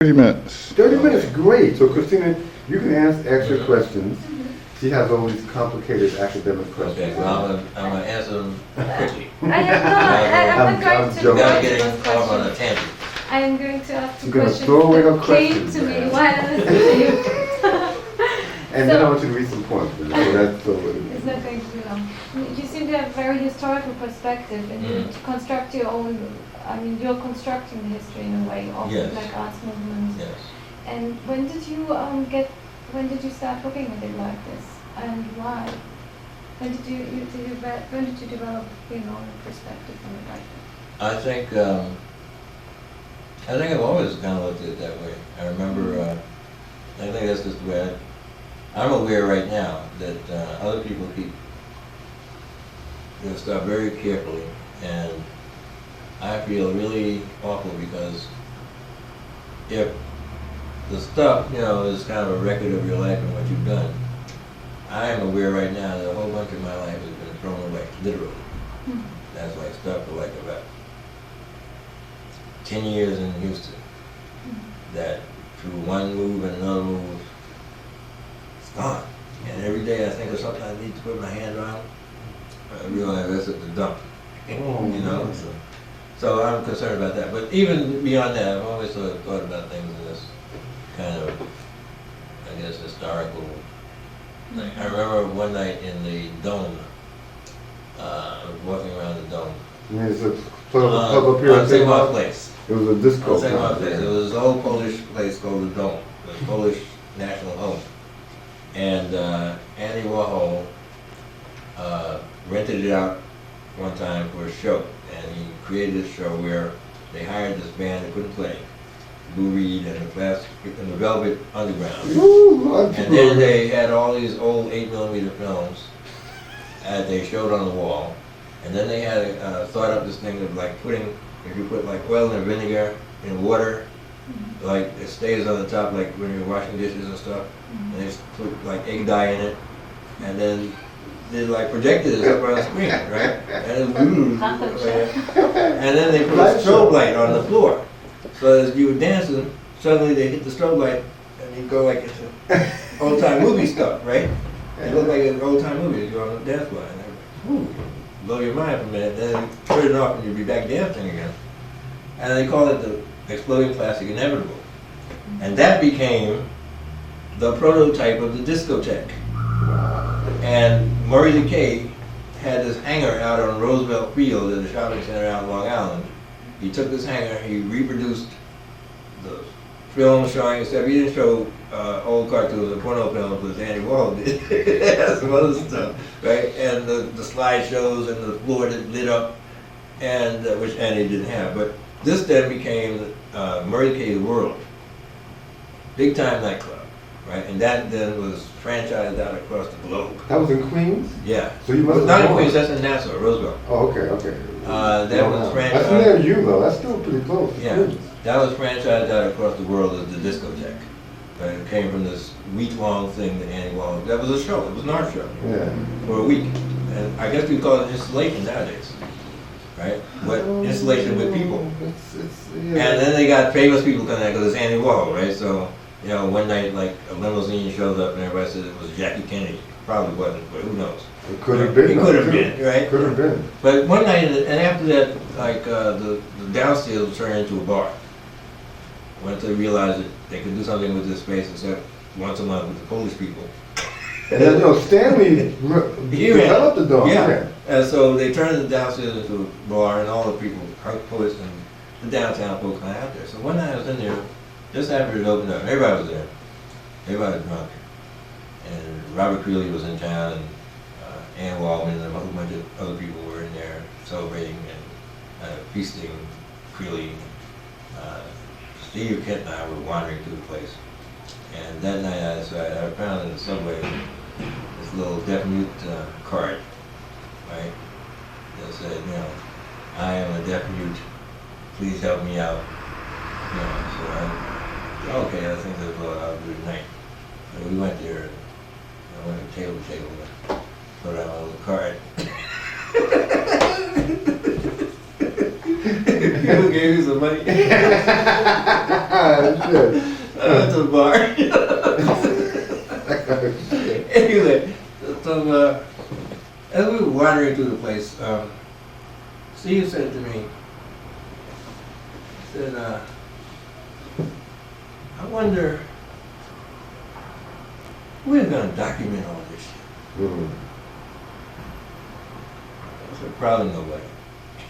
30 minutes. 30 minutes, great. So Christina, you can ask your questions. She has all these complicated academic questions. Okay, well, I'm gonna answer them quickly. I am not going to joking. Without go to getting those off on a questions. tangent. I am going to ask You're the gonna questions throw away her that came questions, to me man. while I listened to you. And then I want you to read some poems. So that's so. It's not going to be long. You seem to have a very historical perspective, and you construct your own. I mean, you're constructing the history in a way of Yes. like arts movements. Yes. And when did you When did you start looking at it like this, and why? When did you develop a perspective on it like that? I think I've always kind of looked at it that way. I remember, I think that's just the way I'm aware right now that other people keep this stuff very carefully, and I feel really awful because if the stuff, is kind of a record of your life and what you've done, I am aware right now that a whole bunch of my life has been thrown away, literally. That's like stuff for like about 10 years in Houston, that through one move and another move, it's gone. And every day I think of something I need to put my hand on, I realize that's at the dump. So I'm concerned about that. But even beyond that, I've always thought about things in this kind of, I guess, historical thing. I remember one night in the Dome, I was walking around the Dome. It's a club up here on St. Mark's Place. It was a disco. St. Mark's Place. It was an old Polish place called the Dome, the Polish national home. And Andy Warhol rented it out one time for a show, and he created a show where they hired this band that couldn't play, Lou Reed and the Velvet Underground. And then they had all these old 8mm films that they showed on the wall, and then they had thought up this thing of like if you put like oil and vinegar in water, like it stays on the top, like when you're washing dishes and stuff, and they put like egg dye in it, and then they like projected it up on the screen, right? And then they put a strobe light on the floor. So as you were dancing, suddenly they hit the strobe light, and you go like into old-time movie stuff, right? It looked like an old-time movie as you're on the dance floor. And blow your mind for a minute, then turn it off and you'll be back dancing again. And they call it the exploding classic inevitable. And that became the prototype of the discotheque. And Murray Decay had this hangar out on Roosevelt Field at a shopping center out in Long Island. He took this hangar, he reproduced the film showing stuff. He didn't show old cartoons and porno films as Andy Warhol did. Some other stuff, right? And the slideshows and the floor that lit up, and which Andy didn't have. But this then became Murray Decay's World, big time nightclub, right? And that then was franchised out across the globe. That was in Queens? Yeah. So you must have not in gone. Queens, that's in Nassau, Roosevelt. Oh, okay. That was franchised. That's near you though. That's still pretty close. Yeah, that was franchised out across the world as the discotheque. Right? It came from this week-long thing that Andy Warhol. That was a show. It was an art show. Yeah. For a week, and I guess we call it installation nowadays, right? But installation with people. And then they got famous people coming out because it's Andy Warhol, right? So one night like a limousine shows up and everybody said it was Jackie Kennedy. Probably wasn't, but who knows? It could have been. It could have been, right? Could have been. But one night, and after that, like the downstairs was turned into a bar. Once they realized that they could do something with this space except once a month with the Polish people. And then, Stanley developed the dog. Yeah. And so they turned the downstairs into a bar, and all the people, poets and the downtown folks kind of out there. So one night I was in there, just after it opened up, everybody was there. Everybody was drunk. And Robert Creeley was in town, and Ann Waldman and a whole bunch of other people were in there celebrating and feasting freely. Steve Kent and I were wandering through the place. And that night I found in the subway this little deaf-mute card, right? That said, I am a deaf-mute, please help me out. So okay, I think that's what I'll do tonight. So we went there, and I went table to table, and put out a little card. You gave me some money. Shit. I went to the bar. Anyway, so as we were wandering through the place, Steve said to me, he said, I wonder who's going to document all this shit. Mhm. I said, probably nobody.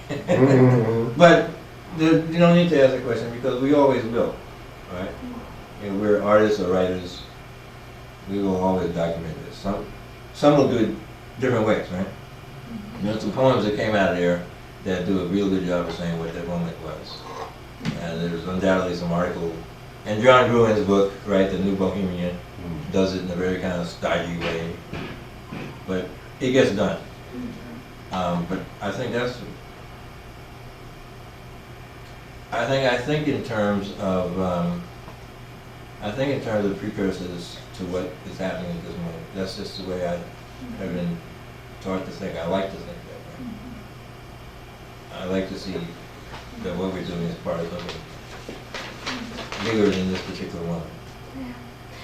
Mhm. But you don't need to ask the question because we always will, right? You know, we're artists or writers. We will always document this. Some will do it different ways, right? There's some poems that came out of there that do a real good job of saying what that moment was. And there's undoubtedly some article. And John Gruen's book, right, The New Bohemian, does it in a very kind of stodgy way. But it gets done. But I think that's. I think in terms of precursors to what is happening at this moment. That's just the way I have been taught to think. I like to think that way. I like to see that what we're doing is part of something bigger than this particular moment.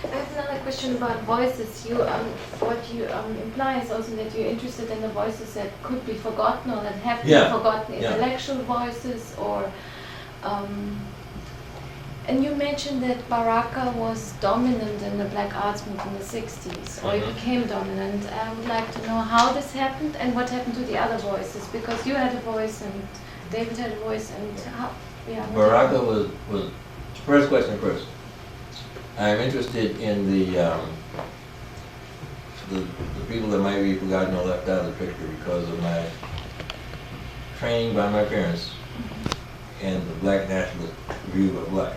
I have another question about voices. What you imply is also that you're interested in the voices that could be forgotten or that have been forgotten, intellectual voices or. And you mentioned that Baraka was dominant in the black arts movement in the 60s, or he became dominant. I would like to know how this happened and what happened to the other voices, because you had a voice and David had a voice, and how, Baraka was first question first. I'm interested in the people that might be forgotten or left out of the picture because of my training by my parents and the black nationalist view of black.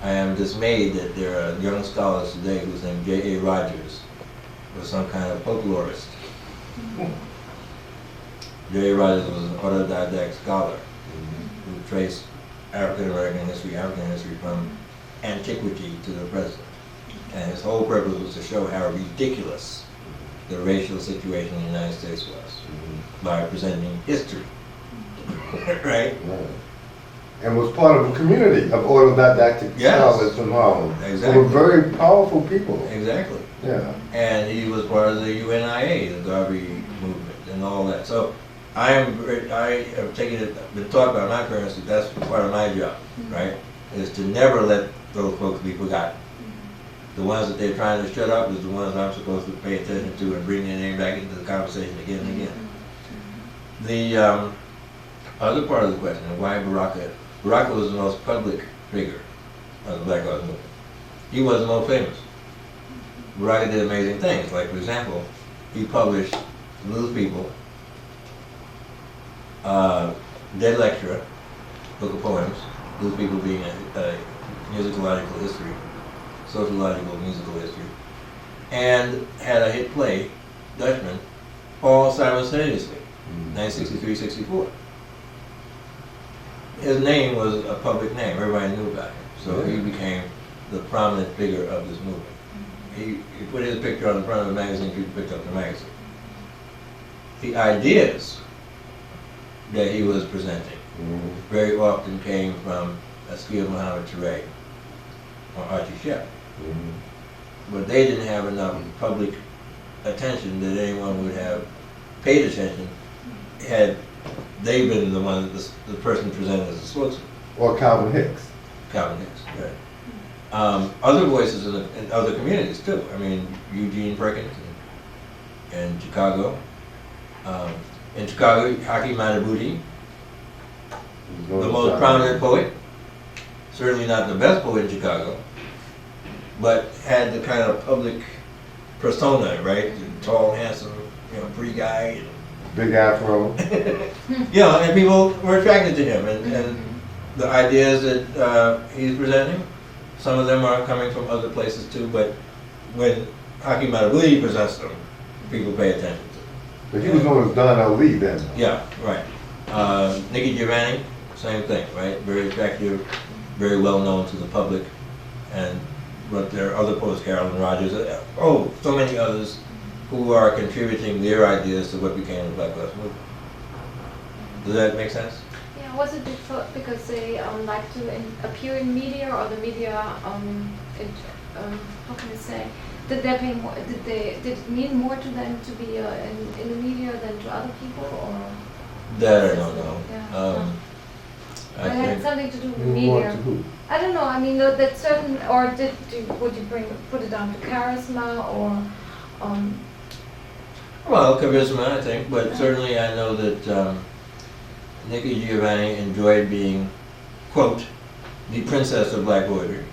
I am dismayed that there are young scholars today whose name J.A. Rogers was some kind of folklorist. J.A. Rogers was an autodidact scholar who traced African history from antiquity to the present. And his whole purpose was to show how ridiculous the racial situation in the United States was by presenting history. Right? And was part of a community of autodidactic scholars from Harlem. Exactly. Who were very powerful people. Exactly. Yeah. And he was part of the UNIA, the Garvey movement, and all that. So I have been taught by my parents that that's part of my job, right? Is to never let those folks be forgotten. The ones that they're trying to shut up is the ones I'm supposed to pay attention to and bring their name back into the conversation again and again. The other part of the question of why Baraka was the most public figure of the Black Arts Movement. He was the most famous. Baraka did amazing things. Like, for example, he published Little People, Dead Lecturer, book of poems, Little People being a musicological history, sociological musical history, and had a hit play, Dutchman, all simultaneously, 1963-64. His name was a public name, everybody knew about him, so he became the prominent figure of this movement. He put his picture on the front of the magazine, people picked up the magazine. The ideas that he was presenting very often came from Askia Muhammad Touré or Archie Shepp. But they didn't have enough public attention that anyone would have paid attention had they been the one, the person presented as a spokesman. Or Calvin Hicks. Calvin Hicks, right. Other voices in other communities too. I mean, Eugene Perkins in Chicago. In Chicago, Haki Madhubuti, the most prominent poet. Certainly not the best poet in Chicago, but had the kind of public persona, right? The tall, handsome, pretty guy. Big afro. And people were attracted to him, and the ideas that he's presenting, some of them are coming from other places too, but when Haki Madhubuti presents them, people pay attention to them. But he was known as Don Ali then. Yeah, right. Nikki Giovanni, same thing, right? Very attractive, very well known to the public, but there are other poets, Carolyn Rogers, so many others who are contributing their ideas to what became the Black Arts Movement. Does that make sense? Yeah, Was it because they like to appear in media, or the media, how can I say, did they pay more, did it mean more to them to be in the media than to other people, or? That I don't know. Yeah. I It had think, something to do with More media. to who? I don't know. I mean, that certain, or would you put it down to charisma, or well, charisma, I think, but certainly I know that Nikki Giovanni enjoyed being, quote, the princess of black poetry.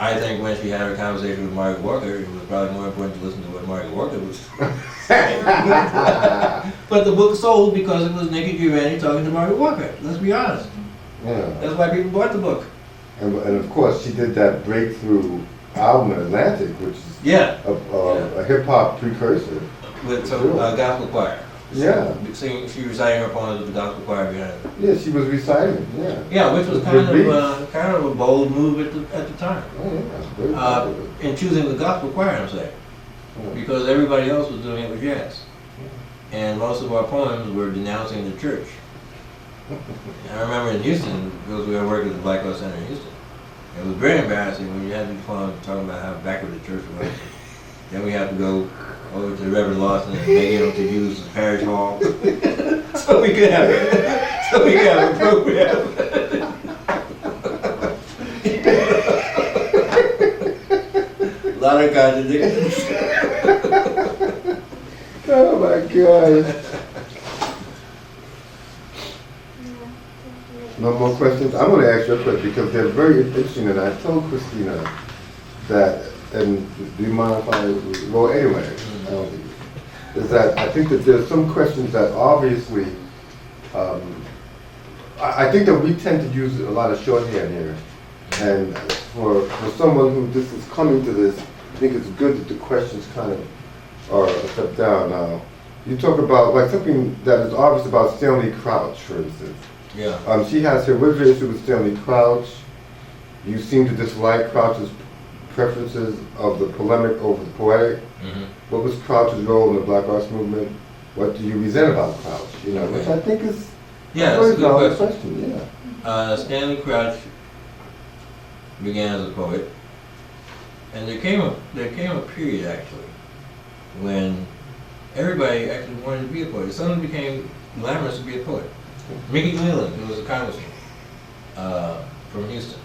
I think when she had her conversation with Margaret Walker, it was probably more important to listen to what Margaret Walker was saying. But the book sold because it was Nikki Giovanni talking to Margaret Walker. Let's be honest. Yeah. That's why people bought the book. And of course, she did that breakthrough album in Atlantic, which is Yeah, a hip hop precursor. with some gospel choir. Yeah. Singing, she reciting her poems with the gospel choir behind her. Yeah, she was reciting. Yeah. Yeah, which was With kind of a bold move at the time. Oh yeah. Very popular. In choosing the gospel choir, I'm saying, Yeah. because everybody else was doing it with jazz, and most of our poems were denouncing the church. I remember in Houston, because we were working at the Black Arts Center in Houston, it was very embarrassing when you had these poems talking about how backward the church was. Then we had to go over to Reverend Lawson and beg him to use the parish hall so we could have a program. A lot of contradictions. Oh my God. No more questions? I'm going to ask you a question because they're very interesting, and I told Christina that, and do you mind if I, well anyway, I don't think, is that I think that there's some questions that obviously, I think that we tend to use a lot of shorthand here, and for someone who just is coming to this, I think it's good that the questions kind of are a step down. Now, you talk about like something that is obvious about Stanley Crouch, for instance. Yeah. She has here, what's your issue with Stanley Crouch? You seem to dislike Crouch's preferences of the polemic over the poetic. Mm-hmm. What was Crouch's role in the Black Arts Movement? What do you resent about Crouch? You know, which I think is Yeah, a that's a very good valid question. question. Yeah. Stanley Crouch began as a poet, and there came a period actually when everybody actually wanted to be a poet. It suddenly became glamorous to be a poet. Mickey Leland, who was a congressman from Houston,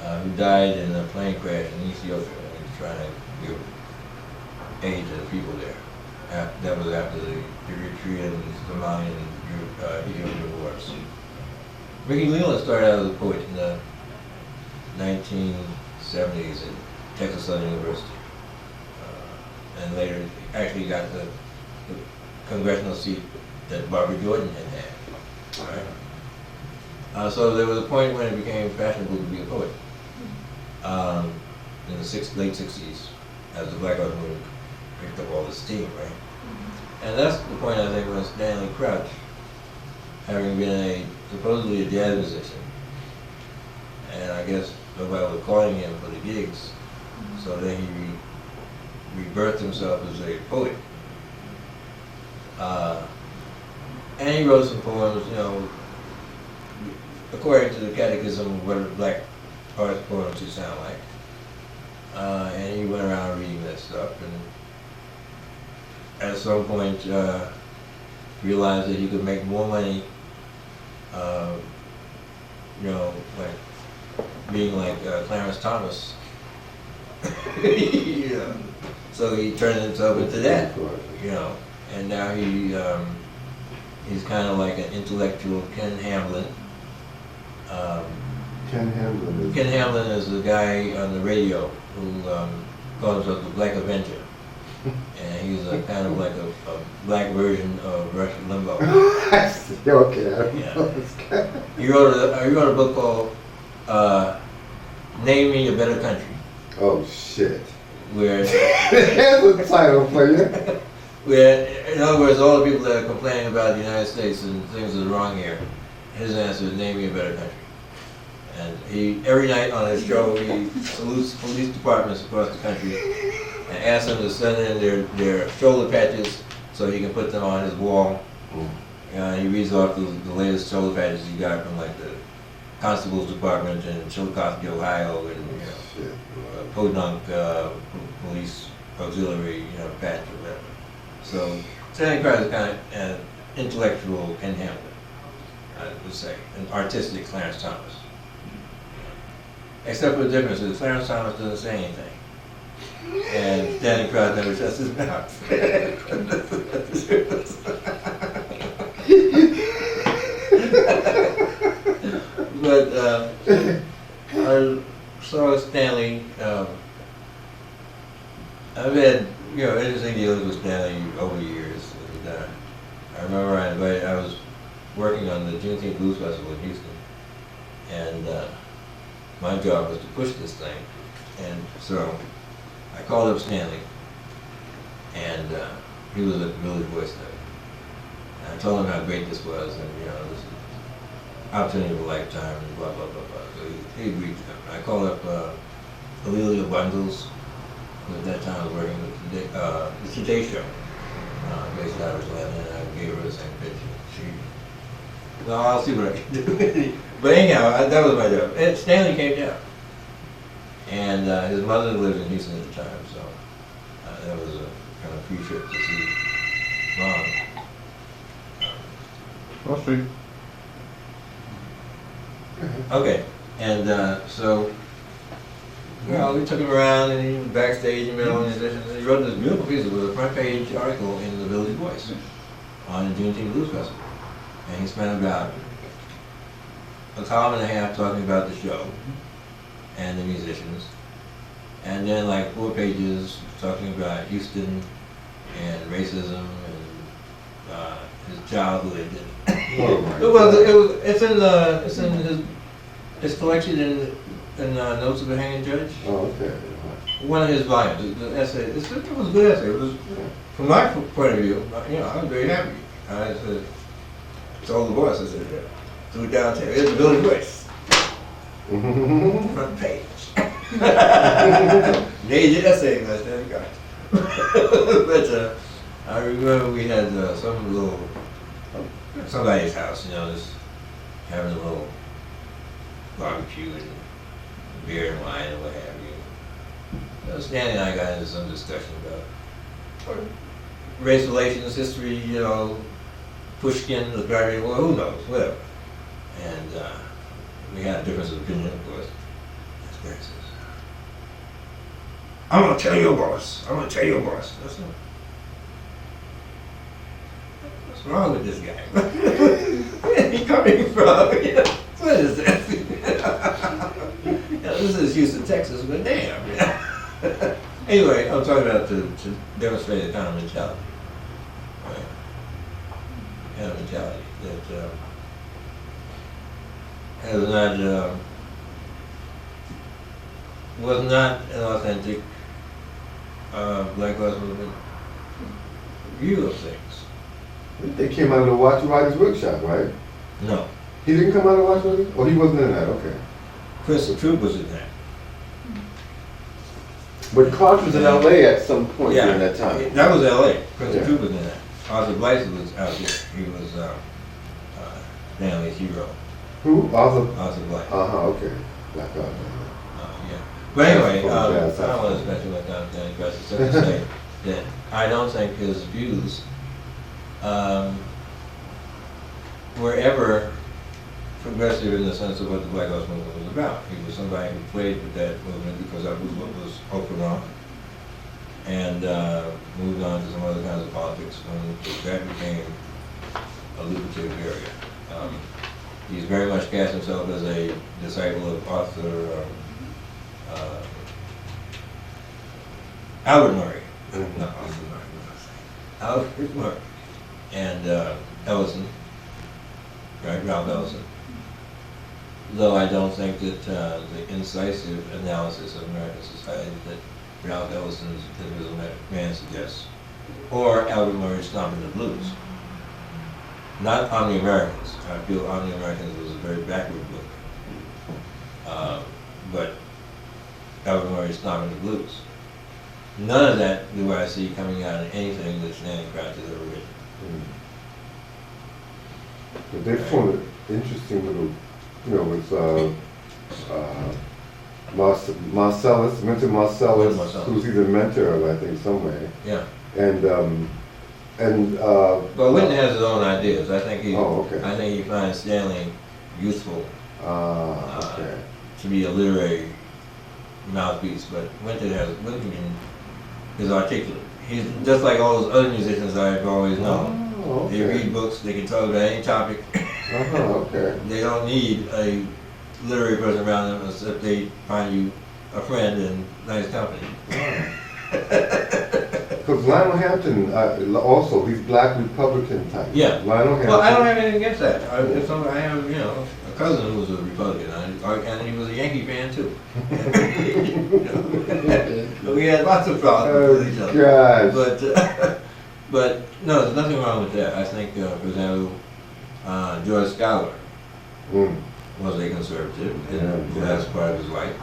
who died in a plane crash in Ethiopia when he was trying to give aid to the people there. That was after the Eritrean, Somalian, Ethiopian wars. Mickey Leland started out as a poet in the 1970s at Texas Southern University, and later actually got the congressional seat that Barbara Jordan had. Right? So there was a point when it became fashionable to be a poet in the late 60s, as the Black Arts Movement picked up all this steam, right? And that's the point I think when Stanley Crouch, having been supposedly a jazz musician, and I guess nobody was calling him for the gigs, so then he rebirthed himself as a poet. And he wrote some poems, you know, according to the catechism of what a black artist poem should sound like. And he went around reading that stuff, and at some point realized that he could make more money, you know, like being like Clarence Thomas. You know. So he turned himself into that, you know, and now he's kind of like an intellectual Ken Hamlin. Ken Hamlin. Ken Hamlin is the guy on the radio who calls himself the Black Avenger. And he's a kind of like a black version of Rush Limbaugh. Okay. Yeah. He wrote a book called Name Me a Better Country. Oh shit. Where There's a title for you. where, in other words, all the people that are complaining about the United States and things that are wrong here, his answer is name me a better country. And he, every night on his show, he salutes police departments across the country and asks them to send in their shoulder patches so he can put them on his wall. He reads off the latest shoulder patches he got from like the Constable's Department in Chillicothe, Ohio, and Podunk Police Auxiliary, patch or whatever. So Stanley Clarence is kind of an intellectual Ken Hamlin, I would say, an artistic Clarence Thomas. Except for the difference is Clarence Thomas doesn't say anything. And Stanley Clarence never shuts his mouth. But I saw Stanley, I've had, interesting dealings with Stanley over the years. And, I remember I was working on the Juneteenth Blues Festival in Houston, and my job was to push this thing. And so I called up Stanley, and he was at the Village Voice night. And I told him how great this was, and this is opportunity of a lifetime, and blah blah blah blah. So he agreed to come. I called up Alelia Bundles, who at that time was working with the Today Show, based out of Atlanta, and I gave her the same pitch. Well, I'll see what I can do. But anyhow, that was my job. And Stanley came down, and his mother lived in Houston at the time, so that was a kind of pre-trip to see Mom. I'll see. Okay, and so, we took him around, and he was backstage and met all the musicians, and he wrote this beautiful piece. It was a front page article in the Village Voice on the Juneteenth Blues Festival. And he spent about a column and a half talking about the show and the musicians, and then like 4 pages talking about Houston and racism and his childhood. It's in his collection in Notes of a Hanging Judge. Oh, okay. One of his volumes, the essay. It was a good essay. It was, from my point of view, I was very happy. I said, told the boss, I said, threw it downtown. Here's the Village Voice. Front page. Major essay, I said, got it. But I remember we had somebody's house, just having a little barbecue and beer and wine and what have you. Stanley and I got into some discussion about race relations, history, Pushkin, the Gravity, well, who knows, whatever. And we had a difference of opinion, of course. That's where it says, I'm going to tell your boss. I'm going to tell your boss. That's not. What's wrong with this guy? Where is he coming from? What is this? This is Houston, Texas, but damn. Anyway, I'm talking about to demonstrate the kind of mentality. Right? Kind of mentality that was not an authentic Black Lives Movement view of things. They came out of the Watch Writers Workshop, right? No. He didn't come out of Watch Writers? Oh, he wasn't in that, okay. Crystal Troop was in that. But Clark was in L.A. at some point during that time. That was L.A. Crystal Yeah. Troop was in that. Arthur Blythe was out here. He was Stanley's hero. Who? Arthur? Arthur Blythe. Okay. Black Arthur. Yeah. But anyway, That's I cool. don't want to spend too much time on Stanley Crest, except to say that I don't think his views were ever progressive in the sense of what the Black Lives Movement was about. He was somebody who played with that movement because that was what was open on, and moved on to some other kinds of politics when that became a lucrative area. He's very much cast himself as a disciple of Arthur Albert Murray. Not Arthur Murray, Albert Murray. And Ellison, right, Ralph Ellison. Though I don't think that the incisive analysis of American society that Ralph Ellison's Invisible Man suggests, or Albert Murray's Stomping the Blues. Not On the Americans. I feel On the Americans was a very backward book. But Albert Murray's Stomping the Blues None of that do I see coming out of anything that Stanley Crouch has ever written. But they formed an interesting little, with Marcellus, Mentor Marcellus, Marcellus. who's he's a mentor of, I think, somewhere. Yeah. And But Whitney has his own ideas. I think okay. I think he finds Stanley useful Okay. to be a literary mouthpiece, but Winton is articulate. He's just like all those other musicians I've always known. Oh, They okay. read books, they can talk about any topic. Okay. They don't need a literary person around them except they find you a friend and nice company. Because Lionel Hampton, also, he's black Republican type. Yeah. Lionel Hampton. Well, I don't have anything against that. I have, a cousin who was a Republican, and he was a Yankee fan too. We had lots of problems with each other. Gosh. But no, there's nothing wrong with that. I think, for example, George Schuyler was a conservative, and that's part of his life.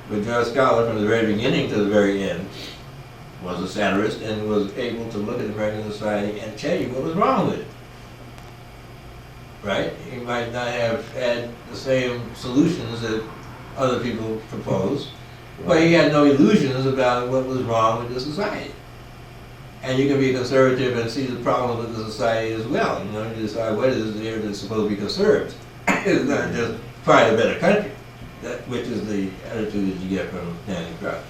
But George Schuyler, from the very beginning to the very end, was a satirist and was able to look at American society and tell you what was wrong with it. Right? He might not have had the same solutions that other people proposed, but he had no illusions about what was wrong with the society. And you can be a conservative and see the problem with the society as well. You decide what is there that's supposed to be conserved. It's not just find a better country, which is the attitude that you get from Stanley Crouch.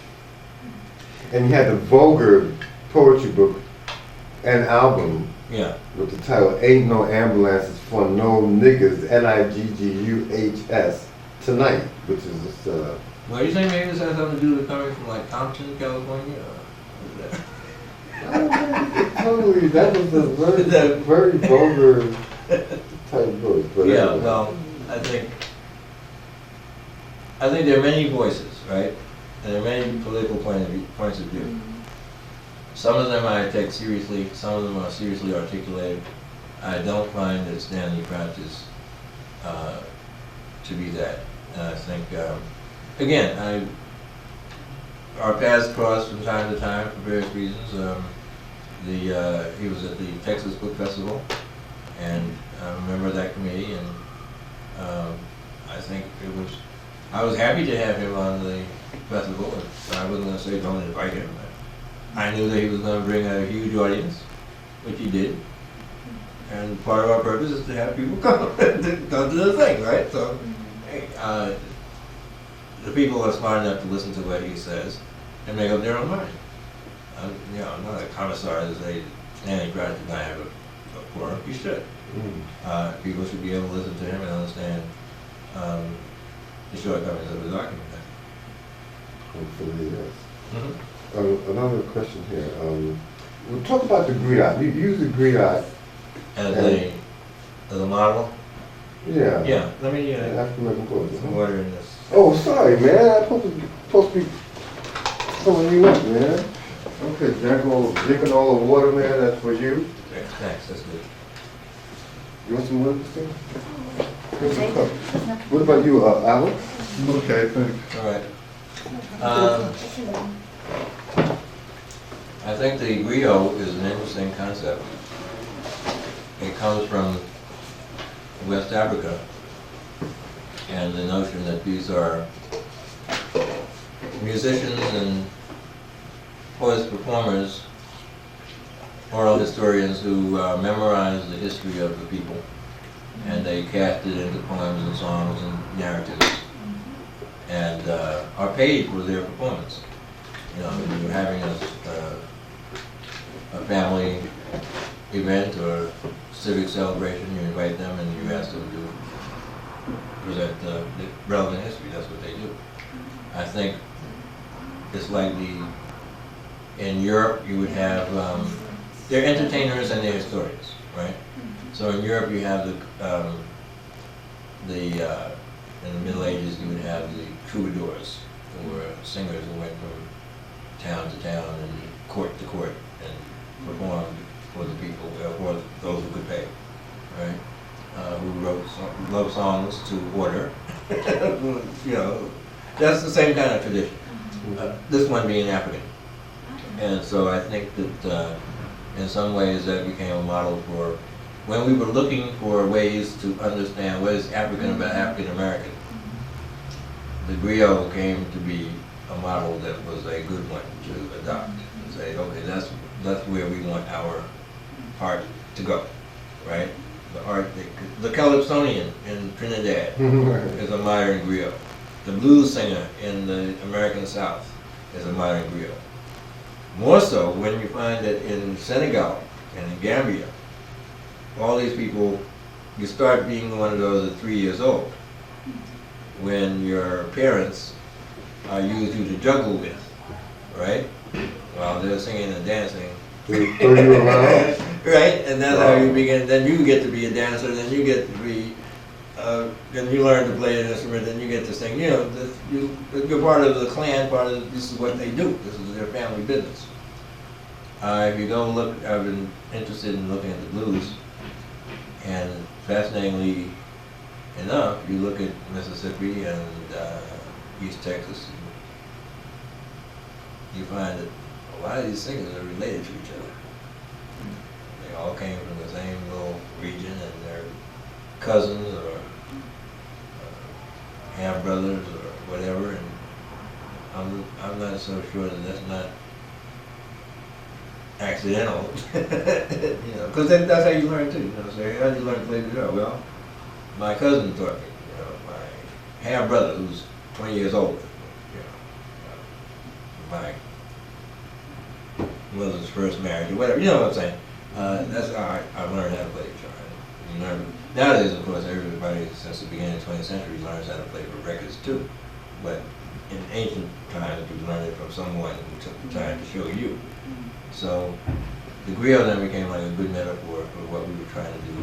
And he had the vulgar poetry book and album Yeah. with the title Ain't No Ambulances for No Niggas, Nigguhs, Tonight, which is just, Well, you think maybe this has something to do with coming from like Compton, California? Or what is that? totally, that was a very vulgar type book. But Yeah, anyway. well, I think there are many voices, right? And there are many political points of view. Some of them I take seriously, some of them are seriously articulated. I don't find that Stanley Crouch is to be that. And I think, again, our paths cross from time to time for various reasons. He was at the Texas Book Festival, and I remember that committee, and I think I was happy to have him on the festival, and I wasn't going to say don't invite him. I knew that he was going to bring a huge audience, which he did, and part of our purpose is to have people come to the thing, right? So, the people are smart enough to listen to what he says and make up their own mind. I'm not a commissar to say Stanley Crouch did not have a quorum. He should. People should be able to listen to him and understand the shortcomings of his argument. Hopefully, yes. Another question here. We'll talk about the griot. You use the griot As a model? Yeah. Yeah, let me African American poetry. some water in this. Oh, sorry, man. I'm supposed to be filling you up, man. Okay, drinking all the water, man. That's for you. Okay, thanks, that's good. You want some water, Christine? Here's a cup. What about you, Alex? Okay, thanks. All right. I think the griot is an interesting concept. It comes from West Africa, and the notion that these are musicians and poets, performers, oral historians who memorize the history of the people, and they cast it into poems and songs and narratives, and are paid for their performance. If you're having a family event or civic celebration, you invite them and you ask them to present the relevant history. That's what they do. I think it's like in Europe you would have, they're entertainers and they're historians, right? So in Europe you have in the Middle Ages you would have the troubadours, who were singers who went from town to town and court to court and performed for the people, for those who could pay, right? Who wrote love songs to order. That's the same kind of tradition. This one being African. And so I think that in some ways that became a model for when we were looking for ways to understand what is African about African American. The griot came to be a model that was a good one to adopt and say, okay, that's where we want our art to go, right? The art, the Calypsonian in Trinidad is a modern griot. The blues singer in the American South is a modern griot. More so when you find that in Senegal and in Gambia, all these people, you start being one of those at 3 years old, when your parents use you to juggle with, right? While they're singing and dancing. They throw you around? Right, and that's how you begin. Then you get to be a dancer. Then you get to be. Then you learn to play an instrument. Then you get to sing. You know, you're part of the clan. Part of this is what they do. This is their family business. If you go look, I've been interested in looking at the blues, and fascinatingly enough, you look at Mississippi and East Texas, and you find that a lot of these singers are related to each other. They all came from the same little region, and they're cousins or half brothers or whatever. And I'm not so sure that that's not accidental, you know, because that's how you learn too. You know, so how do you learn to play guitar? Well, my cousin taught me. You know, my half brother, who's 20 years older. You know, my mother's first marriage or whatever. You know what I'm saying? That's how I learned how to play guitar. You learn nowadays, of course, everybody since the beginning of the 20th century learns how to play for records too. But in ancient times, you learned it from someone who took the time to show you. So the griot then became like a good metaphor for what we were trying to do,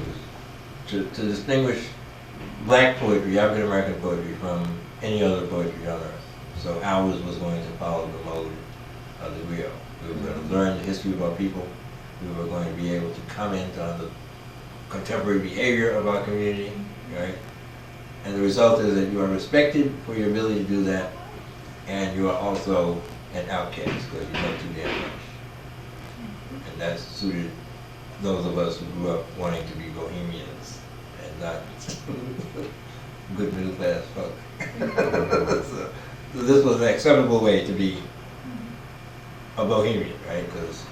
is to distinguish black poetry, African American poetry, from any other poetry on earth. So ours was going to follow the mode of the griot. We were going to learn the history of our people. We were going to be able to comment on the contemporary behavior of our community, right? And the result is that you are respected for your ability to do that, and you are also an outcast because you know too damn much. And that suited those of us who grew up wanting to be bohemians and not good middle class folk. So this was an acceptable way to be a bohemian, right? Because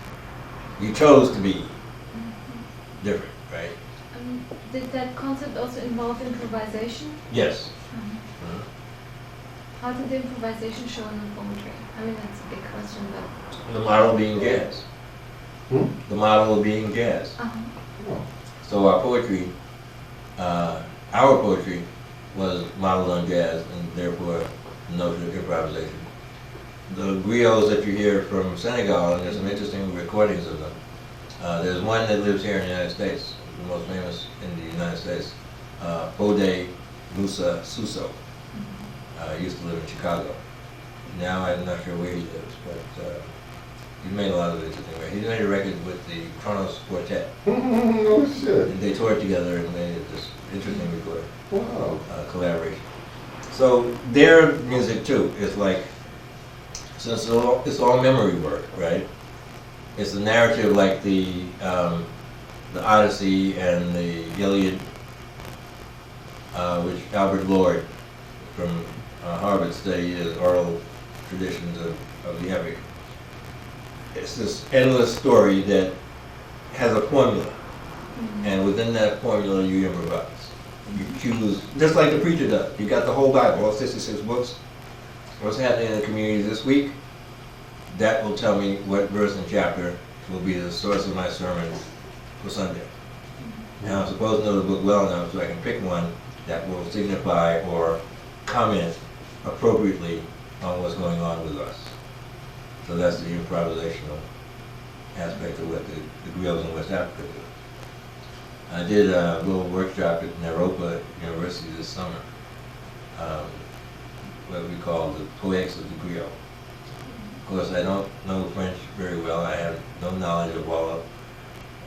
you chose to be different, right? Did that concept also involve improvisation? Yes. How did the improvisation show in the poetry? I mean, that's a big question, but... The model being jazz. The model being jazz. So our poetry was modeled on jazz, and therefore the notion of improvisation. The griots that you hear from Senegal, and there's some interesting recordings of them. There's one that lives here in the United States, the most famous in the United States, Bode Musa Suso. Used to live in Chicago. Now I'm not sure where he lives, but he made a lot of interesting records. He made a record with the Kronos Quartet. Oh shit. And they toured together and made this interesting recording. Wow. Collaboration. So their music too is like, since it's all memory work, right? It's a narrative like the Odyssey and the Iliad, which Albert Lord from Harvard studied as oral traditions of the epic. It's this endless story that has a formula, and within that formula you improvise. You choose, just like the preacher does. You got the whole Bible, all 66 books. What's happening in the community this week? That will tell me what verse and chapter will be the source of my sermon for Sunday. Now I'm supposed to know the book well enough so I can pick one that will signify or comment appropriately on what's going on with us. So that's the improvisational aspect of what the griots in West Africa do. I did a little workshop at Naropa University this summer, what we call the Poetics of the Griot. Of course, I don't know French very well. I have no knowledge of Wallop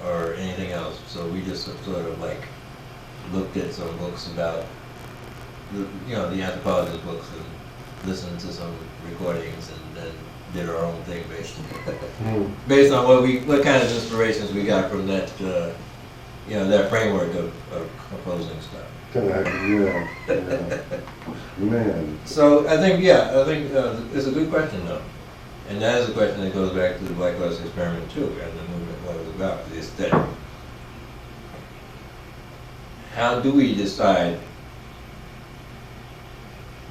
or anything else. So we just sort of like looked at some books about, the anthropologist books, and listened to some recordings, and then did our own thing based on what kind of inspirations we got from that, that framework of composing stuff. Yeah. Man. So I think it's a good question though. And that is a question that goes back to the Black Arts experiment too, and the movement, what it was about, the aesthetic. How do we decide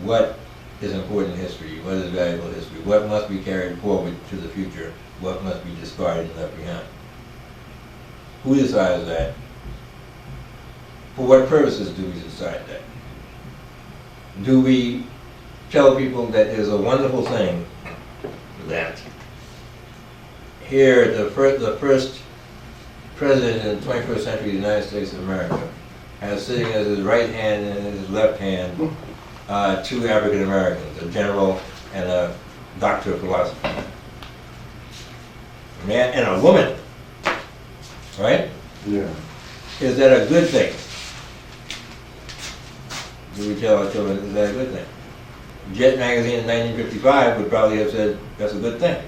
what is important in history, what is valuable history, what must be carried forward to the future, what must be discarded and left behind? Who decides that? For what purposes do we decide that? Do we tell people that there's a wonderful thing that here the first president in the 21st century of the United States of America has sitting as his right hand and his left hand two African Americans, a general and a doctor of philosophy. A man and a woman, right? Yeah. Is that a good thing? Do we tell our children, is that a good thing? Jet magazine in 1955 would probably have said, that's a good thing.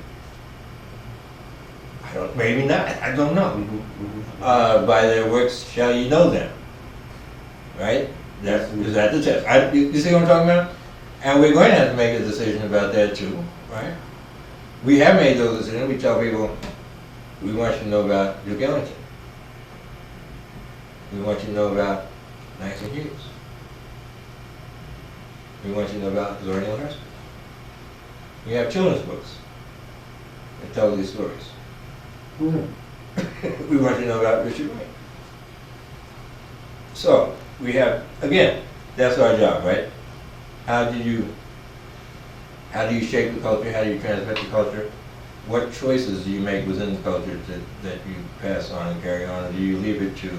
Maybe not, I don't know. By their works shall you know them. Right? Is that the test? You see what I'm talking about? And we're going to have to make a decision about that too, right? We have made those decisions. We tell people, we want you to know about Duke Ellington. We want you to know about Langston Hughes. We want you to know about Zora Neale Hurston. We have children's books that tell these stories. We want you to know about Richard Wright. So, we have, again, that's our job, right? How do you shape the culture? How do you transmit the culture? What choices do you make within the culture that you pass on and carry on? Or do you leave it to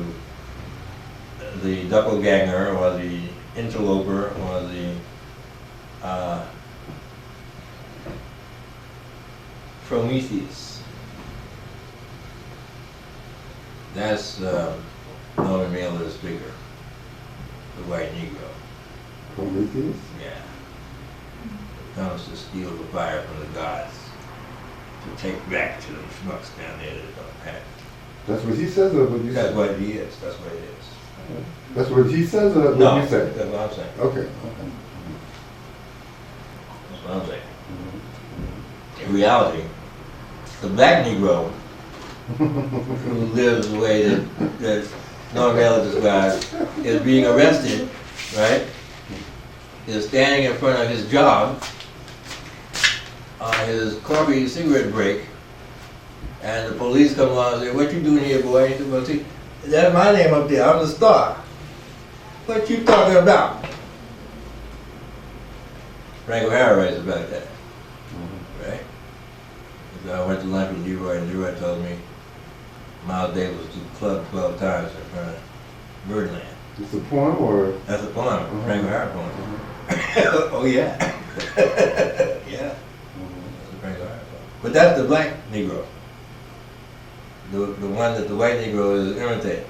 the doppelganger or the interloper or the Prometheus? That's Norman Mailer's figure, the white Negro. Prometheus? Yeah. Comes to steal the fire from the gods, to take back to them schmucks down there that don't have it. That's what he says, or what you say? That's what he is. That's what it is. That's what he says, or No, what you say? that's what I'm saying. Okay. That's what I'm saying. In reality, the black Negro who lives the way that Norman Mailer describes is being arrested, right? Is standing in front of his job on his coffee cigarette break, and the police come along and say, "What you doing here, boy?" And he said, "Well, see, that's my name up there. I'm the star. What you talking about?" Frank O'Hara writes about that, right? I went to lunch with Leroy, and Leroy told me Miles Davis was to the club 12 times in front of Birdland. It's a poem, or? That's a poem, Frank O'Hara poem. Oh yeah. Yeah. That's a Frank O'Hara poem. But that's the black Negro. The one that the white Negro is imitating.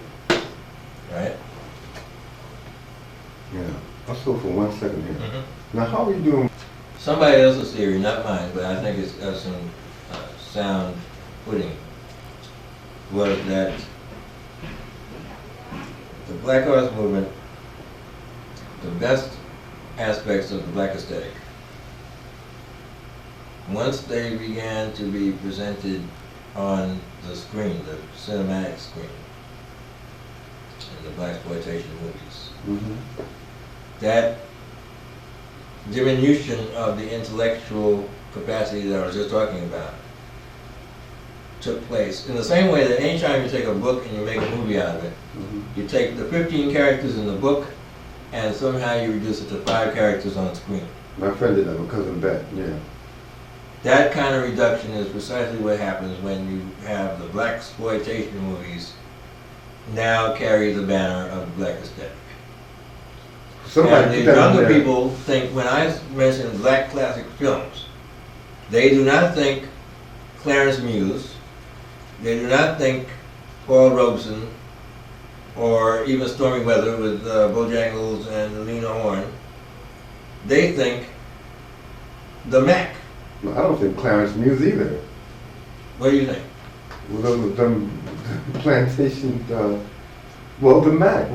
Right? Yeah. Let's go for 1 second here. Now, how are you doing? Somebody else's theory, not mine, but I think it's got some sound footing, was that the Black Arts Movement, the best aspects of the black aesthetic, once they began to be presented on the screen, the cinematic screen, in the blaxploitation movies, that diminution of the intellectual capacity that I was just talking about took place in the same way that anytime you take a book and you make a movie out of it, you take the 15 characters in the book and somehow you reduce it to 5 characters on screen. My friend did that, my cousin Bet, yeah. That kind of reduction is precisely what happens when you have the blaxploitation movies now carry the banner of the black aesthetic. And the younger people think, when I mention black classic films, they do not think Clarence Muse, they do not think Paul Robeson, or even Stormy Weather with Bojangles and Lena Horne. They think the Mac, No, I don't think Clarence Muse either. What do you think? Well, the plantation, well, the Mac.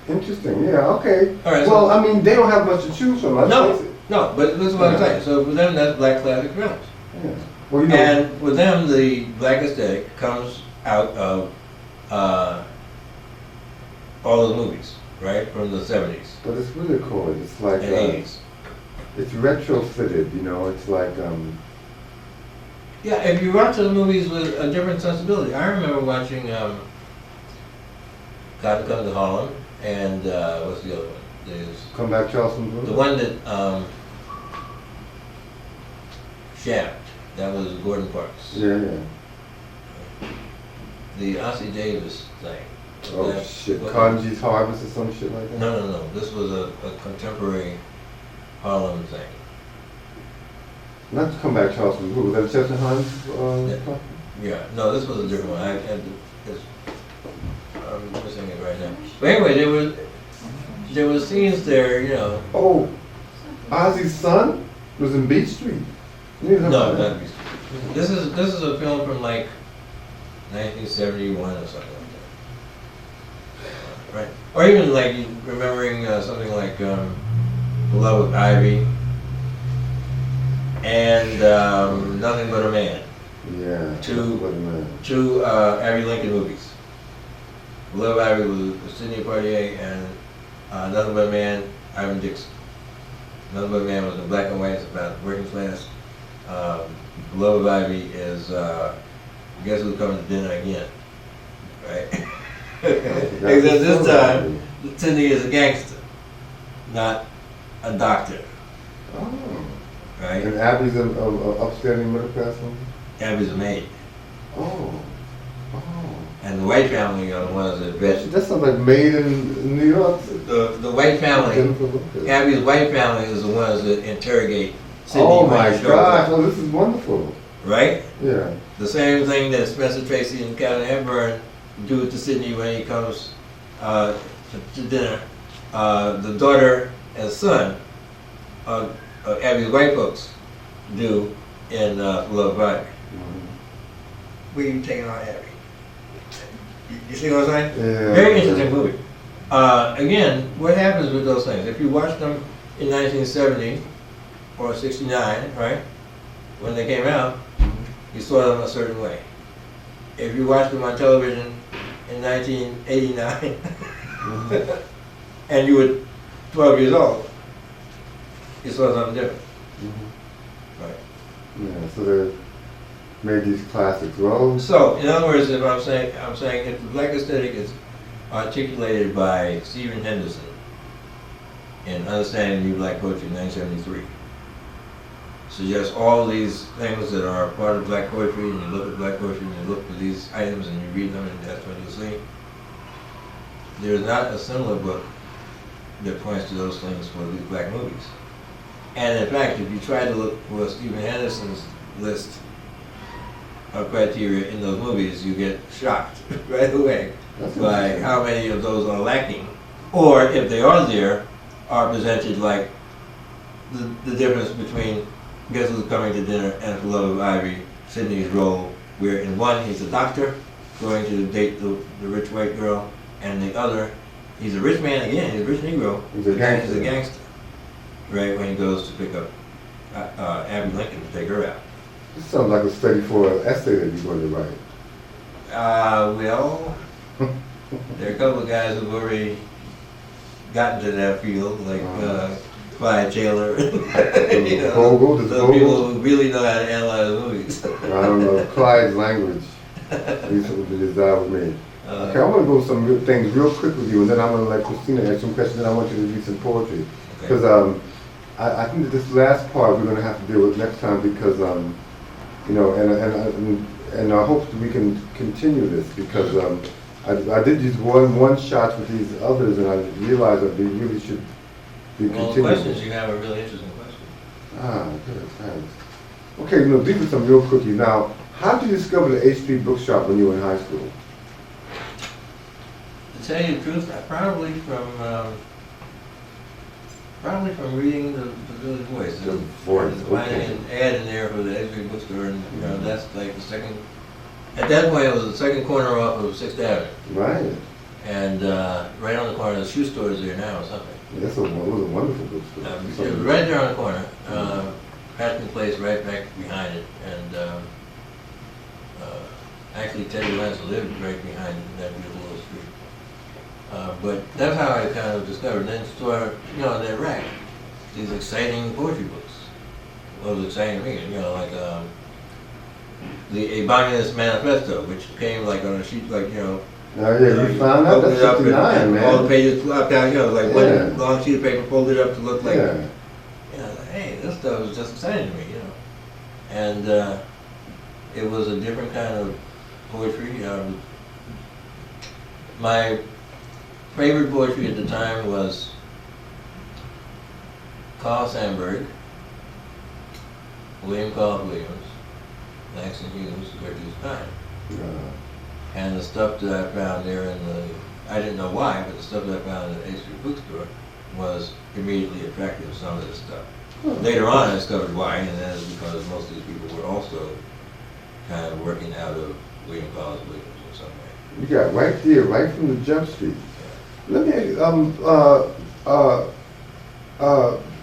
Interesting, yeah, okay. All right, Well, so- I mean, they don't have much to choose from, let's No. face it. No, but this is what I'm Yeah. saying. So for them, that's black classic films. Yeah. Well, you know, And with them, the black aesthetic comes out of all the movies, right, from the 70s but it's really cool. It's like, and 80s. it's retrofitted, you know, it's like, Yeah, if you watch the movies with a different sensibility. I remember watching God Comes to Harlem and what's the other one? There's Come Back Charleston Blue. the one that Shaft. That was Gordon Parks. Yeah, yeah. The Ossie Davis thing. Oh, That- shit, what- Kanji's Harvest or some shit like that? No. This was a contemporary Harlem thing. Not Come Back Charleston Blue, was that Chester Hans? Yeah. Company? Yeah, no, this was a different one. I'm missing it right now. But anyway, there were scenes there, you know. Oh, Ozzy's son was in Beach Street. You didn't know No, that? not this is a film from like 1971 or something like that. Right? Or even like remembering something like The Love of Ivy and Nothing But a Man. Yeah. Two- What a man. Two Abbey Lincoln movies. The Love of Ivy was Sidney Poitier and Nothing But a Man, Ivan Dixon. Nothing But a Man was in black and white, it's about working class. The Love of Ivy is Guess Who's Coming to Dinner Again, right? Except this time, Sidney is a gangster, not a doctor, Oh. right? And Abby's a upstanding middle class woman? Abby's a maid. Oh. Oh. And the white family are the ones that vet. That sounds like Made in New York. The white family, Jennifer Lopez. Abby's white family is the ones that interrogate Sidney Oh when my he shows gosh, up, oh, this is wonderful. right? Yeah. The same thing that Spencer Tracy and Captain Hepburn do to Sidney when he comes to dinner. The daughter and son of Abby's white folks do in Love of Ivy. Where you taking on Abby? You see what I'm saying? Yeah. Very interesting movie. Again, what happens with those things? If you watch them in 1970 or 69, right, when they came out, you saw them a certain way. If you watched them on television in 1989 and you were 12 years old, you saw something different. Right. Yeah, so they made these classics. Well, So, in other words, if I'm saying if the black aesthetic is articulated by Stephen Henderson in Understanding New Black Poetry in 1973, suggests all these things that are part of black poetry, and you look at black poetry and you look for these items and you read them and that's what you'll see. There's not a similar book that points to those things for these black movies. And in fact, if you try to look for Stephen Henderson's list of criteria in those movies, you get shocked right away That's by interesting. how many of those are lacking. Or if they are there, are presented like the difference between Guess Who's Coming to Dinner and For Love of Ivy, Sidney's role, where in one he's a doctor going to date the rich white girl, and the other, he's a rich man again, he's a rich Negro, He's a and he's gangster. a gangster, right, when he goes to pick up Abby Lincoln to take her out. This sounds like a study for an essay that you're going to write. Well, there are a couple of guys who've already gotten to that field, like Clyde Taylor. You know, Vogel, does those Vogel? people who really know how to analyze movies. I don't know, Clyde's language. Recently desired with me. Okay, I want to go some real things real quick with you, and then I'm going to let Christina ask some questions, and I want you to read some poetry. Because I think that this last part we're going to have to deal with next time because, you know, and I hope that we can continue this because I did these one shots with these others, and I realized that we really should be Well, the continuing. questions you have are really interesting questions. Ah, good, thanks. Okay, no, these are some real quickies. Now, how did you discover the H Street bookshop when you were in high school? To tell you the truth, probably from Probably from reading the Village Voice. The Voice, Finding okay. an ad in there for the Edgewood bookstore, and you know, that's like the second. At that point, it was the second corner off of 6th Avenue, Right. and right on the corner, the shoe store is there now or something. That's it was a wonderful bookstore. It was right there on the corner. Patton Place right back behind it, and actually Teddy Lance lived right behind that beautiful little street. But that's how I kind of discovered. Then saw, you know, that rack, these exciting poetry books. What was exciting to me, you know, like the Ebonius Manifesto, which came like on a sheet, like, you know. Oh yeah, you found out? folded That's up 59, and man. all the pages flopped out, you know, like Yeah. one long sheet of paper folded up to look like, Yeah. you know, like, hey, this stuff was just exciting to me, you know. And it was a different kind of poetry. My favorite poetry at the time was Carl Sandburg, William Carl Williams, Langston Hughes, Gertrude Stein. And the stuff that I found there in the, I didn't know why, but the stuff that I found in the 8th Street bookstore was immediately attractive, some of this stuff. Later on I discovered why, and that is because most of these people were also kind of working out of William Carlos Williams in some way. You got right there, right from the jump street. Let me ask you,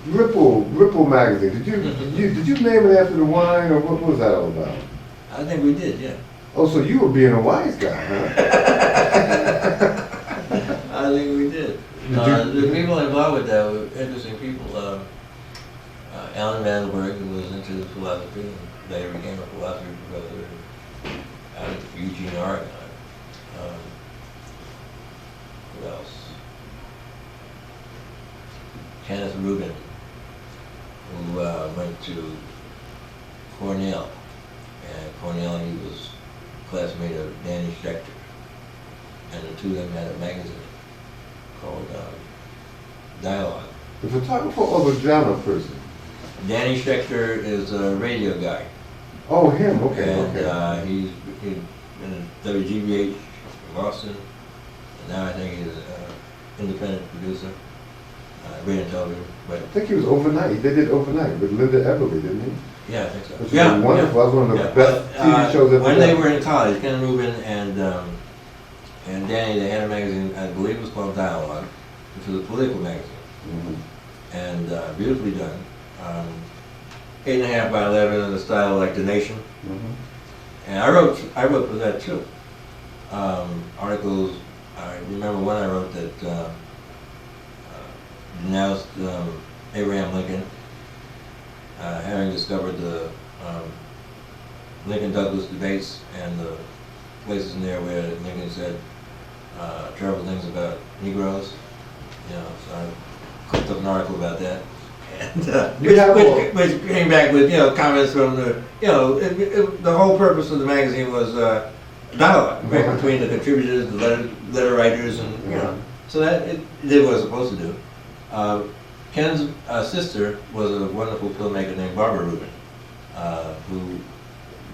Ripple magazine. Did you name it after the wine, or what was that all about? I think we did, yeah. Oh, so you were being a wise guy, huh? I think we did. The people involved with that were interesting people. Alan Mandelberg, who was into philosophy and later became a philosophy professor out of Eugene, Oregon. Who else? Kenneth Rubin, who went to Cornell. And Cornell, he was a classmate of Danny Schechter. And the two of them had a magazine called Dialogue. The photographer or the genre person? Danny Schechter is a radio guy. Oh, him. Okay, And okay. he's in WGBH in Boston. And now I think he's an independent producer, radio and television. But I think he was overnight. They did overnight with Linda Everly, didn't he? yeah, I think so. Which was wonderful. That was one of the best TV shows ever. When they were in college, Ken Rubin and Danny, they had a magazine, I believe it was called Dialogue, which was a political magazine. Mhm. And beautifully done. 8.5 by 11 in the style like The Nation. Mhm. And I wrote for that too. Articles, I remember one I wrote that denounced Abraham Lincoln, having discovered the Lincoln-Douglas debates and the places in there where Lincoln said terrible things about Negroes. You know, so I cooked up an article about that. And which came back with, you know, comments from the, you know, the whole purpose of the magazine was dialogue, right, between the contributors, the letter writers, and, you know, so that it did what it was supposed to do. Ken's sister was a wonderful filmmaker named Barbara Rubin, who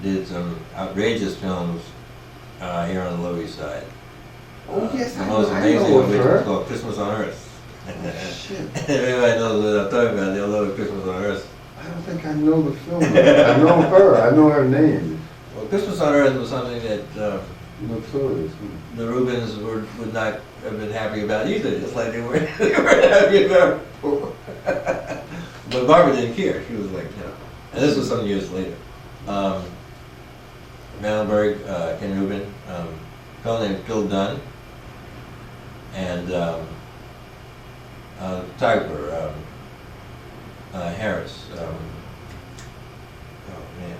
did some outrageous films here on the Lower East Side. Oh, yes, The I most know amazing of of which her. was called Christmas on Earth. Shit. Everybody knows what I'm talking about. They'll know Christmas on Earth. I don't think I know the film. I know her. I know her name. Well, Christmas on Earth was something that Notorious. the Rubens would not have been happy about either, just like they weren't happy about before. But Barbara didn't care. She was like, you know. And this was some years later. Mandelberg, Ken Rubin, a fellow named Phil Dunn, and photographer Harris. Oh man.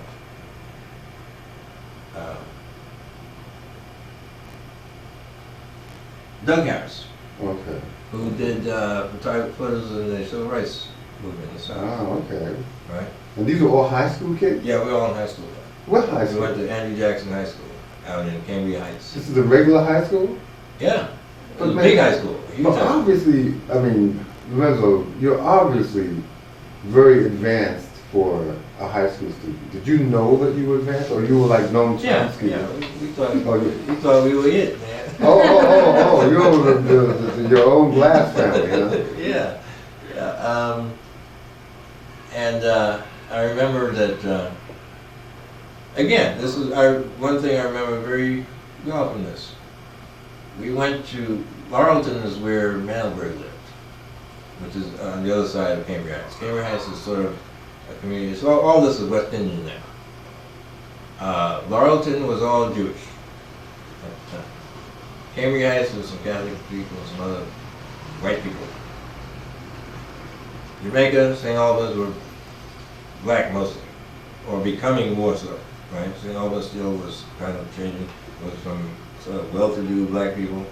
Doug Harris, Okay. who did photos in the Civil Rights Movement in the South. Oh, okay. Right? And these are all high school kids? Yeah, we were all in high school. What high We school? went to Andrew Jackson High School out in Cambria Heights. This is a regular high school? Yeah, it was a But big man, high school. Huge But high school. obviously, I mean, Lorenzo, you're obviously very advanced for a high school student. Did you know that you were advanced, or you were like Noam Yeah, Chomsky? yeah. We thought Oh, we thought we were it, man. Oh, you're your own glass family, huh? Yeah. I remember that, again, this is one thing I remember very well from this. We went to, Laurelton is where Mandelberg lived, which is on the other side of Cambridge Heights. Cambridge Heights is sort of a community, so all this is West Indian now. Laurelton was all Jewish at the time. Cambridge Heights was some Catholic people and some other white people. Jamaica, St. Albans were black mostly, or becoming more so, right? St. Albans still was kind of changing, was from sort of well-to-do black people,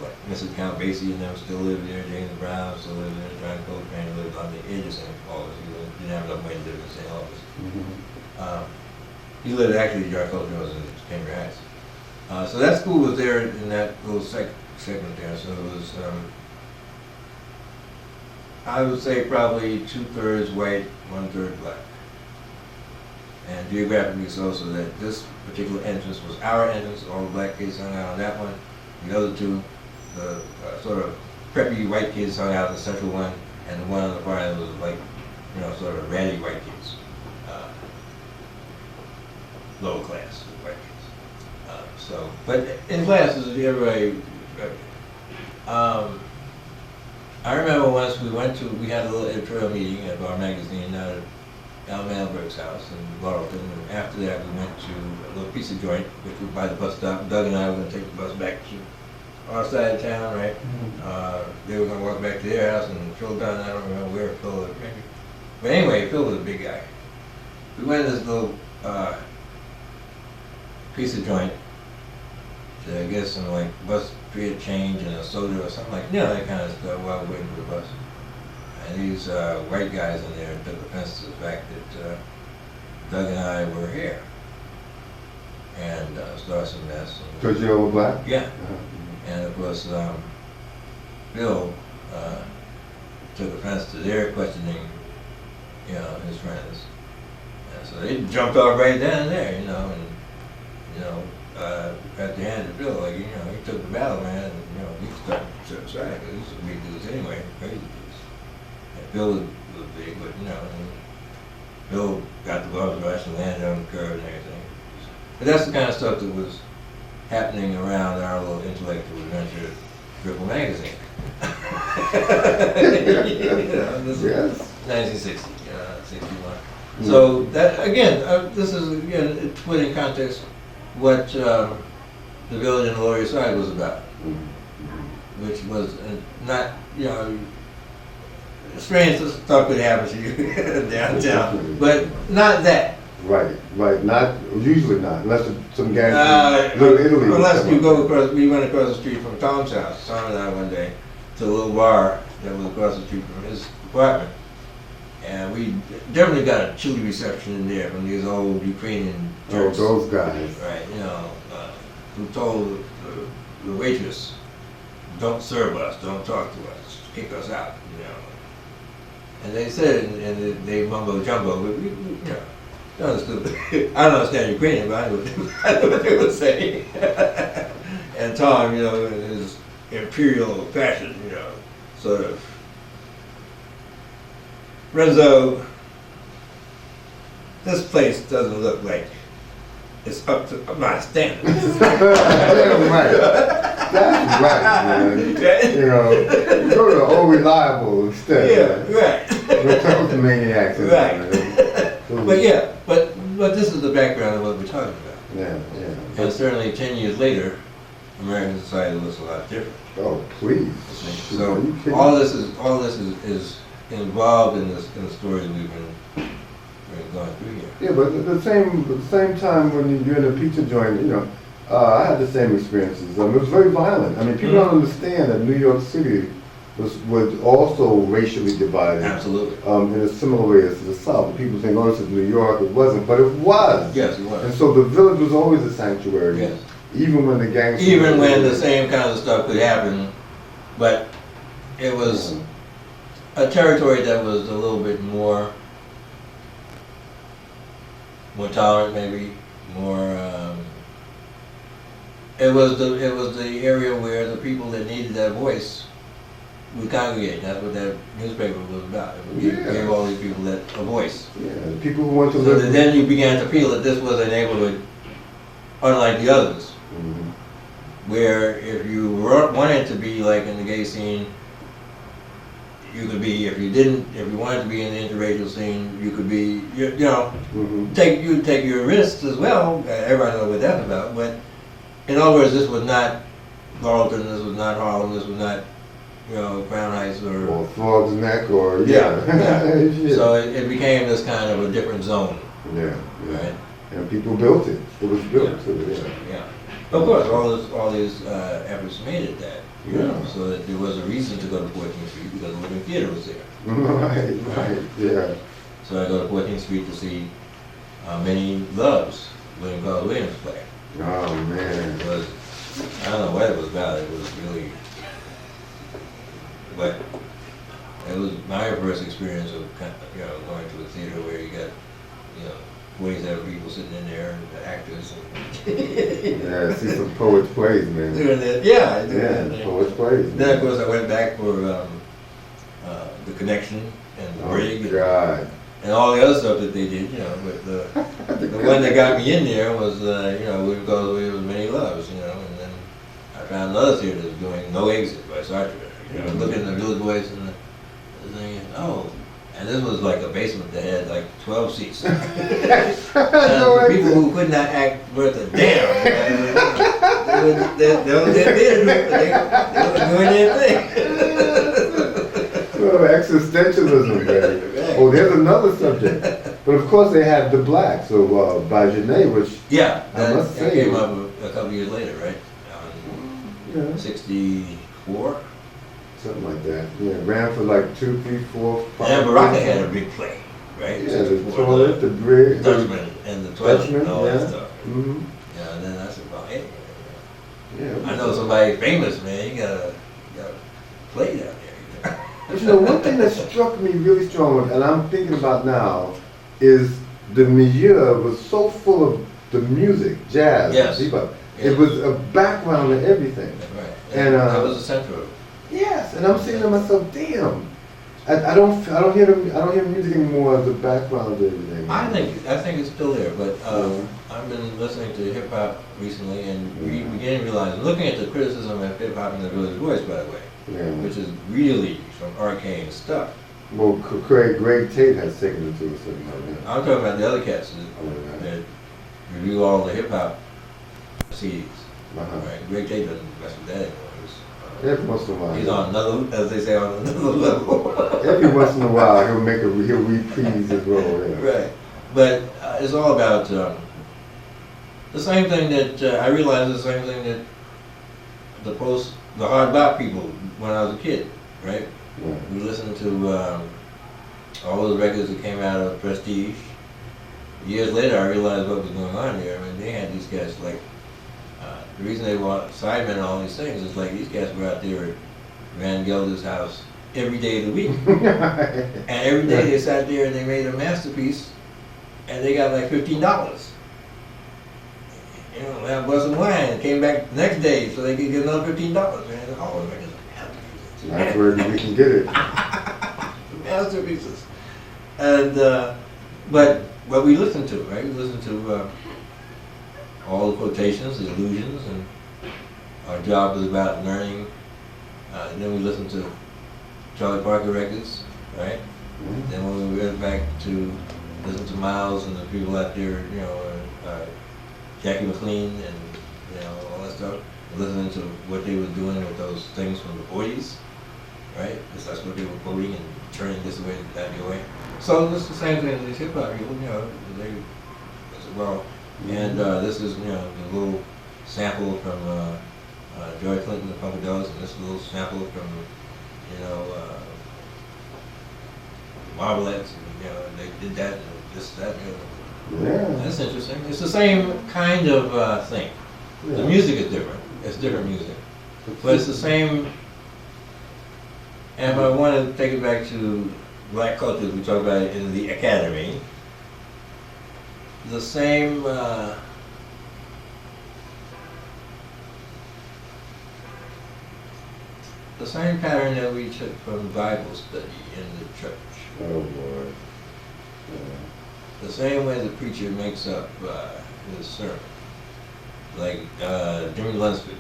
like Mrs. Count Basie and them still lived there, James Brown still lived there, John Coltrane lived on the edge of St. Albans. He didn't have enough money to live in St. Albans. He lived actually, John Coltrane was in Cambridge Heights. So that school was there in that little segment there, so it was, I would say probably 2/3 white, 1/3 black. And geographically so that this particular entrance was our entrance, all the black kids hung out on that one. The other two, the sort of preppy white kids hung out on the central one, and the one on the far end was like, sort of ratty white kids. Low class white kids. But in classes, everybody, I remember once we had a little editorial meeting at our magazine out at Al Mandelberg's house in Laurelton, and after that we went to a little pizza joint, which was by the bus stop. Doug and I were going to take the bus back to our side of town, right? They were going to walk back to their house, and Phil Dunn, I don't remember where Phil was, maybe. But anyway, Phil was a big guy. We went to this little pizza joint to get some like bus fare change and a soda or something like that kind of stuff while we're waiting for the bus. And these white guys in there took offense to the fact that Doug and I were here and started some mess. Because you're all black? Yeah. And of course, Bill took offense to their questioning, his friends. And so they jumped off right down and there, and at the end of Bill, like, he took the battle, man, and, he started to set aside, because these are big dudes anyway, crazy dudes. And Bill was big, but, and Bill got the gloves rush and landed on the curb and everything. But that's the kind of stuff that was happening around our little intellectual adventure, Triple Magazine. This is 1960, 61. So that, again, this is, again, to put in context what the Village and the Lower East Side was about, which was not, strange stuff could happen to you downtown, but not that. Right, usually not, unless it's some guy from Little Italy. Unless we went across the street from Tom's house, Tom and I one day, to a little bar that was across the street from his apartment. And we definitely got a chilly reception in there from these old Ukrainian Turks. Oh, those guys. Right, who told the waitress, don't serve us, don't talk to us, kick us out, And they said, and they mumbo jumbo, but we understood. I don't understand Ukrainian, but I know what they were saying. And Tom, in his imperial fashion, sort of, Renzo, this place doesn't look like it's up to my standards. That's right, man. You go to the old reliable instead. Yeah, right. We're talking to maniacs. Right. But this is the background of what we're talking about. Yeah. And certainly 10 years later, American society looks a lot different. Oh, please. So all this is involved in the stories we've been going through here. Yeah, but at the same time when you're in a pizza joint, I had the same experiences. It was very violent. I mean, people don't understand that New York City was also racially divided. Absolutely. In a similar way as the South. People think, oh, this is New York. It wasn't, but it was. Yes, it was. And so the village was always a sanctuary. Yes. Even when the gangsters... Even when the same kind of stuff could happen, but it was a territory that was a little bit more tolerant, maybe more. It was the area where the people that needed that voice we congregate. That's what that newspaper was about. It Yeah. gave all these people a voice. Yeah, the people who want to So live. that then you began to feel that this was a neighborhood unlike the others, Mhm. where if you wanted to be like in the gay scene, you could be. If you wanted to be in the interracial scene, you could be. You know, Mhm. you take your risks as well. Everybody knows what that's about. But in other words, this was not Carlton. This was not Harlem. This was not, Crown Heights or. Or Frog's Neck, or Yeah, yeah. So it became this kind of a different zone, Yeah, yeah. right? And people built it. It was built Yeah. too. Yeah. Yeah. Of course, all these efforts made it that, Yeah. so that there was a reason to go to 14th Street because the Living Theater was there. Right, right, yeah. So I go to 14th Street to see Many Loves, William Carlos Williams play. Oh man. It was, I don't know what it was about. It was really, but it was my first experience of going to a theater where you got 47 people sitting in there and the actors and Yeah, see some poets plays, man. doing that. Yeah, doing Yeah, that. poets plays. Then of course I went back for the Connection and the Oh Brig God. and all the other stuff that they did. But the one that got me in there was William Carlos Williams' Many Loves. And then I found another theater that was doing No Exit by Sartre. Looking at the Village Voice and the thing, and this was like a basement that had like 12 seats. And the people who could not act worth a damn, they were their theater, they were doing their thing. Oh, existentialism, man. Right. Oh, there's another subject. But of course they have The Black, so by Janae, which Yeah, I must that say- came up a couple years later, right? yeah, 64. something like that. Yeah, ran for like 2, 3, 4, 5. And Baraka had a big play, right? Yeah, the 64, toilet, the bridge, Dutchman and the toilet Dutchman, and all that yeah. stuff. Mm-hmm. Yeah, and then I said, well, hey, Yeah. I know somebody famous, man. You gotta play down there. But one thing that struck me really strong, and I'm thinking about now, is the milieu was so full of the music, jazz, Yes. bebop. Yeah. It was a background to everything. Right. And, that was the center of it. Yes, and I'm saying to myself, damn, I don't hear music anymore as a background to everything. I think it's still there, but I've been listening to hip hop recently and beginning to realize, looking at the criticism of hip hop in the Village Voice, by the way, Yeah. which is really some arcane stuff. Well, Greg Tate has taken it to a certain level. I'm talking about the other cats Oh, yeah. that review all the hip hop CDs. Uh-huh. Right? Greg Tate doesn't mess with that anymore. Every once in a while. He's on another, as they say, on another level. Every once in a while, he'll reprise his role. Yeah. Right. But it's all about the same thing that I realized the same thing that the hard bop people when I was a kid, right? Yeah. We listened to all those records that came out of Prestige. Years later, I realized what was going on there. I mean, they had these guys like, the reason they want sidemen and all these things is like these guys were out there at Van Gelder's house every day of the week. And every day they sat there and they made a masterpiece and they got like $15. Have a glass of wine and came back the next day so they could get another $15. Man, all the records are masterpieces. That's where we can get it. Masterpieces. And, but what we listened to, right? We listened to all the quotations, the allusions, and our job was about learning. And then we listened to Charlie Parker records, right? Mhm. Then when we went back to listen to Miles and the people out there, Jackie McLean and all that stuff, listening to what they were doing with those things from the 40s, right? Because that's what they were quoting and turning this way, that way. So it's the same thing as these hip hop people, they as well. And this is, the little sample from Joy Clinton and Funkadelics, and this little sample from, Marvelettes, and they did that and this, that, Yeah. That's interesting. It's the same kind of thing. The Yeah. music is different. It's different music. But it's the same, and if I want to take it back to black culture, we talk about it in the academy, the same the same pattern that we took from Bible study in the church. Oh, Lord. The same way the preacher makes up his sermon. Like Jimmy Lunsford,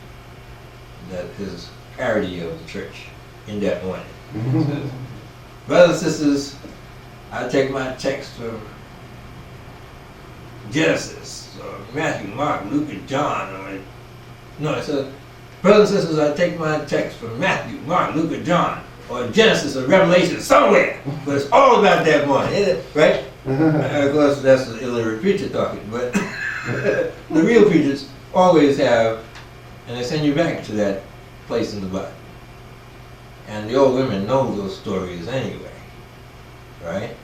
that his parody of the church in that morning. Says, brothers and sisters, I take my text from Genesis, or Matthew, Mark, Luke, and John. No, it says, brothers and sisters, I take my text from Matthew, Mark, Luke, and John, or Genesis or Revelation, somewhere. But it's all about that morning, isn't it? Right? Of course, that's the illiterate preacher talking, but the real preachers always have, and they send you back to that place in the Bible. And the old women know those stories anyway, right?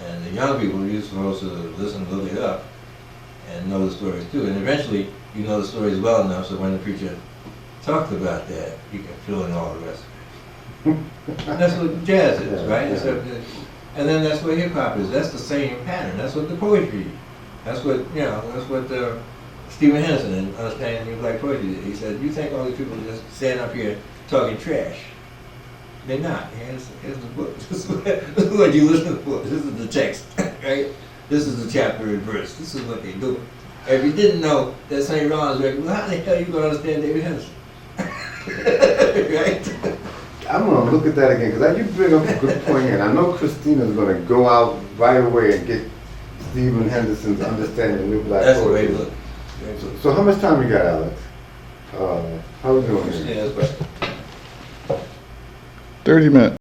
And the young people, you're supposed to listen, look it up, and know the stories too. And eventually, you know the stories well enough so when the preacher talks about that, you can fill in all the rest of it. That's what jazz is, Yeah, right? yeah. So, and then that's what hip hop is. That's the same pattern. That's what the poetry is. That's what, you know, that's what Stephen Henderson in Understanding New Black Poetry did. He said, you think all these people just stand up here talking trash. They're not. Here's the book. This is what you listen for. This is the text, right? This is the chapter and verse. This is what they do. If you didn't know that St. Ron's record, well, how the hell are you going to understand David Henderson? Right? I'm going to look at that again, because you bring up a good point here. And I know Christina's going to go out right away and get Stephen Henderson's Understanding New Black That's the way Poetry. to look. So how much time we got, Alex? How we doing here? Yeah, that's right. 30 minutes.